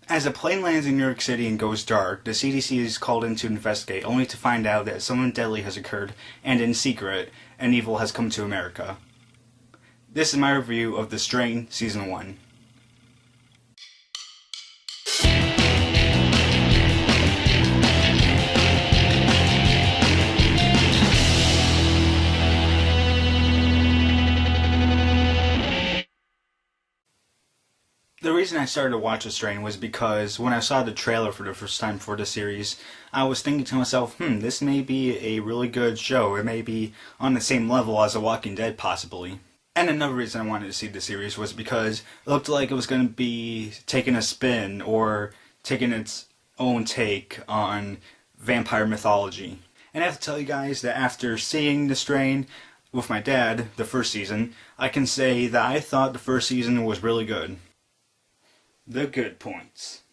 As a plane lands in New York City and goes dark, the CDC is called in to investigate, only to find out that something deadly has occurred, and in secret, an evil has come to America. This is my review of The Strain Season 1. The reason I started to watch The Strain was because when I saw the trailer for the first time for the series, I was thinking to myself, this may be a really good show. It may be on the same level as The Walking Dead, possibly. And another reason I wanted to see the series was because it looked like it was going to be taking a spin or taking its own take on vampire mythology. And I have to tell you guys that after seeing The Strain with my dad, the first season, I can say that I thought the first season was really good. The good points.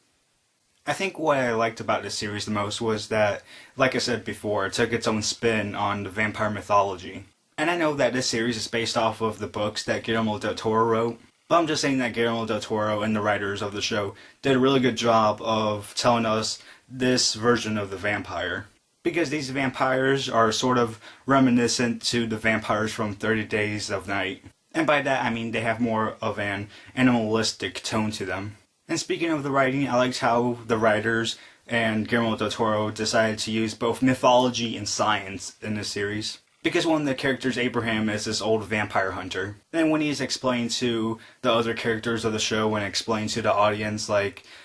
I think what I liked about this series the most was that, like I said before, it took its own spin on the vampire mythology. And I know that this series is based off of the books that Guillermo del Toro wrote, but I'm just saying that Guillermo del Toro and the writers of the show did a really good job of telling us this version of the vampire. Because these vampires are sort of reminiscent to the vampires from 30 Days of Night. And by that I mean they have more of an animalistic tone to them. And speaking of the writing, I liked how the writers and Guillermo del Toro decided to use both mythology and science in this series. Because one of the characters, Abraham, is this old vampire hunter. And when he's explained to the other characters of the show and explained to the audience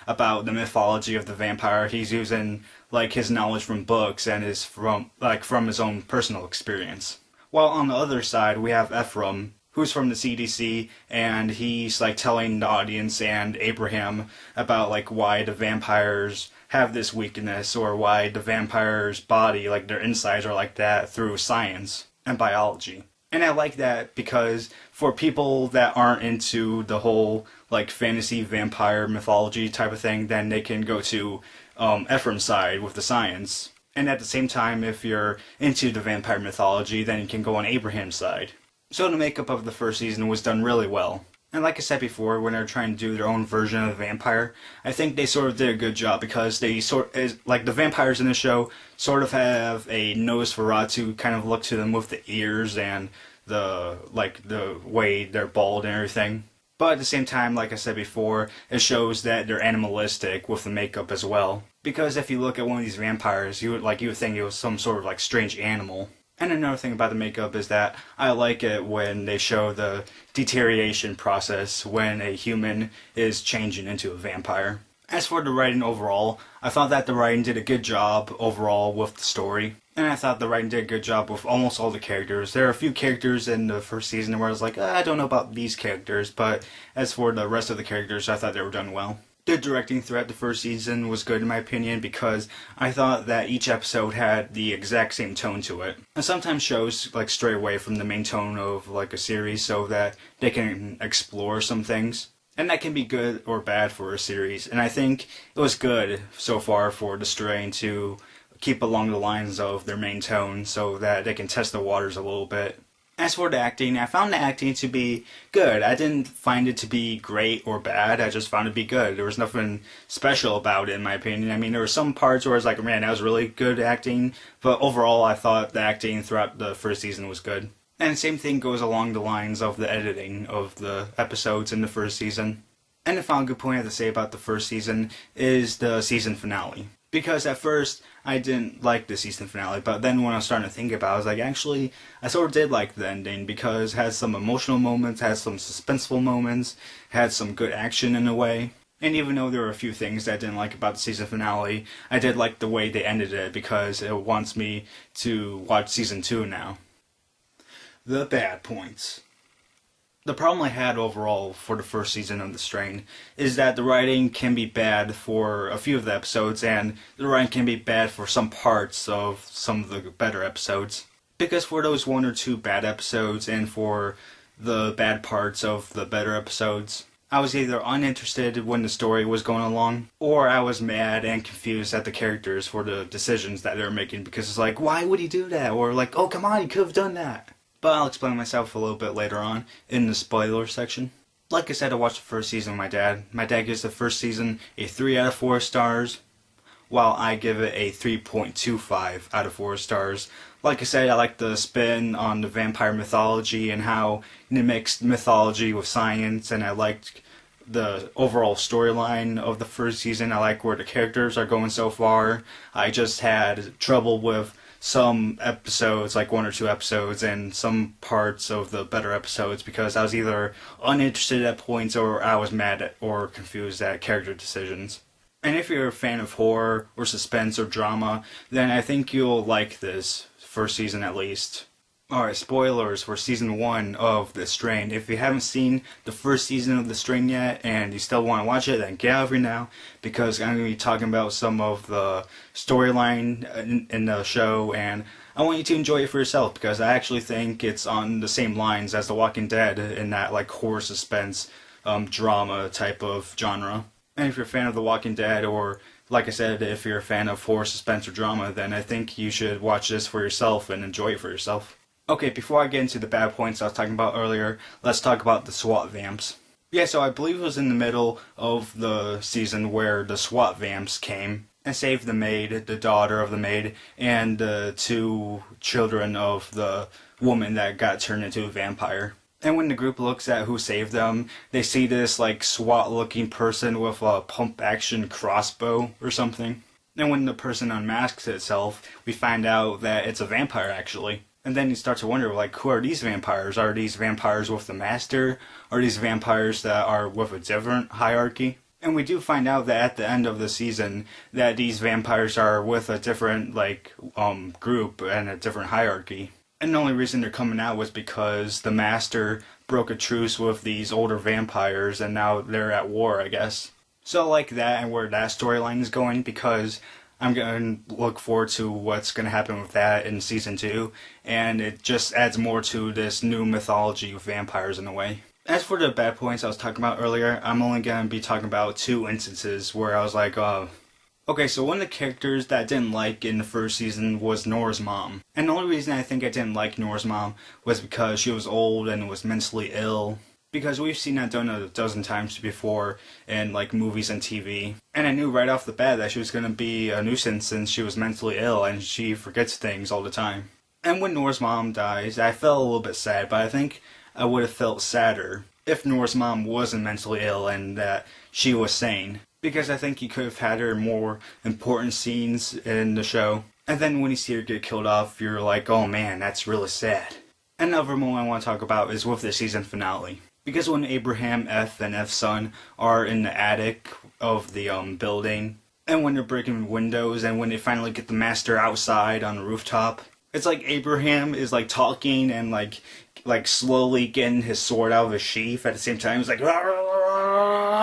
about the mythology of the vampire, he's using his knowledge from books and is from his own personal experience. While on the other side we have Ephraim, who's from the CDC, and he's telling the audience and Abraham about why the vampires have this weakness, or why the vampire's body, their insides are like that through science and biology. And I like that because for people that aren't into the whole fantasy vampire mythology type of thing, then they can go to Ephraim's side with the science. And at the same time, if you're into the vampire mythology, then you can go on Abraham's side. So the makeup of the first season was done really well. And like I said before, when they're trying to do their own version of the vampire, I think they sort of did a good job because they the vampires in the show sort of have a Nosferatu kind of look to them with the ears and the way they're bald and everything. But at the same time, like I said before, it shows that they're animalistic with the makeup as well. Because if you look at one of these vampires, you would think it was some sort of strange animal. And another thing about the makeup is that I like it when they show the deterioration process when a human is changing into a vampire. As for the writing overall, I thought that the writing did a good job overall with the story. And I thought the writing did a good job with almost all the characters. There are a few characters in the first season where I was I don't know about these characters, but as for the rest of the characters, I thought they were done well. The directing throughout the first season was good in my opinion because I thought that each episode had the exact same tone to it. And sometimes shows stray away from the main tone of a series so that they can explore some things. And that can be good or bad for a series. And I think it was good so far for The Strain to keep along the lines of their main tone so that they can test the waters a little bit. As for the acting, I found the acting to be good. I didn't find it to be great or bad, I just found it to be good. There was nothing special about it in my opinion. I mean, there were some parts where I was man, that was really good acting, but overall I thought the acting throughout the first season was good. And the same thing goes along the lines of the editing of the episodes in the first season. And the final good point I have to say about the first season is the season finale. Because at first, I didn't like the season finale, but then when I was starting to think about it, I was actually, I sort of did like the ending, because it had some emotional moments, had some suspenseful moments, had some good action in a way. And even though there were a few things that I didn't like about the season finale, I did like the way they ended it, because it wants me to watch season 2 now. The bad points. The problem I had overall for the first season of The Strain is that the writing can be bad for a few of the episodes, and the writing can be bad for some parts of some of the better episodes. Because for those 1 or 2 bad episodes, and for the bad parts of the better episodes, I was either uninterested when the story was going along, or I was mad and confused at the characters for the decisions that they were making, because it's why would he do that? Or oh come on, he could have done that. But I'll explain myself a little bit later on in the spoiler section. Like I said, I watched the first season with my dad. My dad gives the first season a 3 out of 4 stars, while I give it a 3.25 out of 4 stars. Like I said, I like the spin on the vampire mythology and how it mixed mythology with science, and I liked the overall storyline of the first season. I like where the characters are going so far. I just had trouble with some episodes, like 1 or 2 episodes, and some parts of the better episodes because I was either uninterested at points or I was mad at or confused at character decisions. And if you're a fan of horror or suspense or drama, then I think you'll like this first season at least. Alright, spoilers for season 1 of The Strain. If you haven't seen the first season of The Strain yet and you still want to watch it, then get out of here now, because I'm going to be talking about some of the storyline in the show, and I want you to enjoy it for yourself, because I actually think it's on the same lines as The Walking Dead in that like horror suspense drama type of genre. And if you're a fan of The Walking Dead, or like I said, if you're a fan of horror suspense or drama, then I think you should watch this for yourself and enjoy it for yourself. Okay, before I get into the bad points I was talking about earlier, let's talk about the SWAT vamps. Yeah, so I believe it was in the middle of the season where the SWAT vamps came and saved the maid, the daughter of the maid, and the 2 children of the woman that got turned into a vampire. And when the group looks at who saved them, they see this like SWAT-looking person with a pump-action crossbow or something. And when the person unmasks itself, we find out that it's a vampire actually. And then you start to wonder, like, who are these vampires? Are these vampires with the master? Are these vampires that are with a different hierarchy? And we do find out that at the end of the season, that these vampires are with a different, like, group and a different hierarchy. And the only reason they're coming out was because the master broke a truce with these older vampires, and now they're at war, I guess. So I like that and where that storyline is going, because I'm going to look forward to what's going to happen with that in season 2, and it just adds more to this new mythology of vampires in a way. As for the bad points I was talking about earlier, I'm only going to be talking about 2 instances where I was like, okay, so one of the characters that I didn't like in the first season was Nora's mom. And the only reason I think I didn't like Nora's mom was because she was old and was mentally ill. Because we've seen that done a dozen times before in like movies and TV. And I knew right off the bat that she was going to be a nuisance since she was mentally ill and she forgets things all the time. And when Nora's mom dies, I felt a little bit sad, but I think I would have felt sadder if Nora's mom wasn't mentally ill and that she was sane. Because I think you could have had her in more important scenes in the show. And then when you see her get killed off, you're like, oh man, that's really sad. Another moment I want to talk about is with the season finale. Because when Abraham, F, and F's son are in the attic of the building, and when they're breaking windows, and when they finally get the master outside on the rooftop, it's like Abraham is like talking and like slowly getting his sword out of his sheath at the same time. He's like, "Rah!"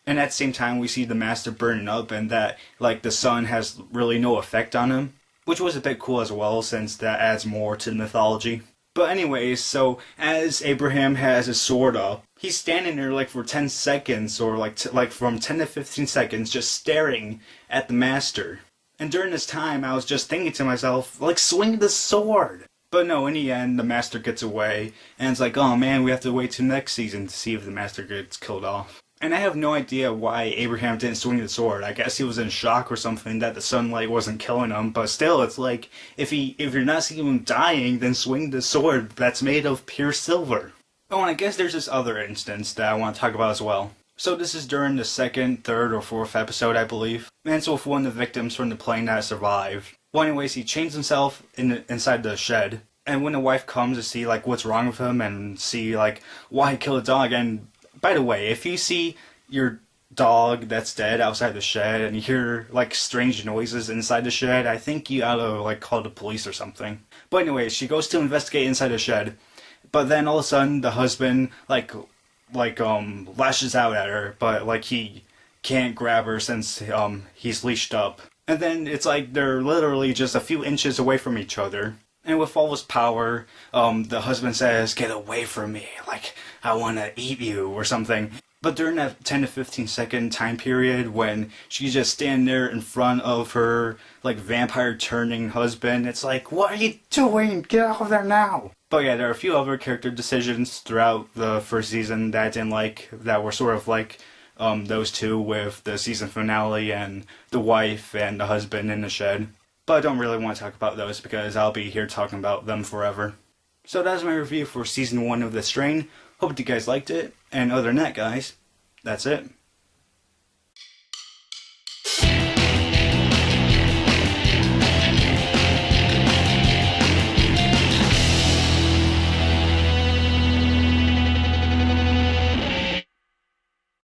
And at the same time we see the master burning up, and that like the sun has really no effect on him, which was a bit cool as well, since that adds more to the mythology. But anyways, so as Abraham has his sword up, he's standing there like for 10 seconds, or like from 10 to 15 seconds, just staring at the master. And during this time, I was just thinking to myself, like, swing the sword! But no, in the end, the master gets away, and it's like, oh man, we have to wait till next season to see if the master gets killed off. And I have no idea why Abraham didn't swing the sword. I guess he was in shock or something that the sunlight wasn't killing him. But still, it's like, if you're not seeing him dying, then swing the sword that's made of pure silver. Oh, and I guess there's this other instance that I want to talk about as well. So this is during the 2nd, 3rd, or 4th episode, I believe. And it's with one of the victims from the plane that survived. Well, anyways, he chains himself inside the shed. And when the wife comes to see, like, what's wrong with him and see, like, why he killed a dog, and by the way, if you see your dog that's dead outside the shed and you hear like strange noises inside the shed, I think you ought to like call the police or something. But anyways, she goes to investigate inside the shed, but then all of a sudden the husband lashes out at her, but like he can't grab her since he's leashed up. And then it's like they're literally just a few inches away from each other. And with all his power, the husband says, "Get away from me, like, I want to eat you," or something. But during that 10 to 15 second time period when she's just standing there in front of her, like, vampire-turning husband, it's like, what are you doing? Get out of there now! But yeah, there are a few other character decisions throughout the first season that I didn't like, that were sort of like those two with the season finale and the wife and the husband in the shed. But I don't really want to talk about those because I'll be here talking about them forever. So that's my review for Season 1 of The Strain. Hope you guys liked it. And other than that, guys, that's it.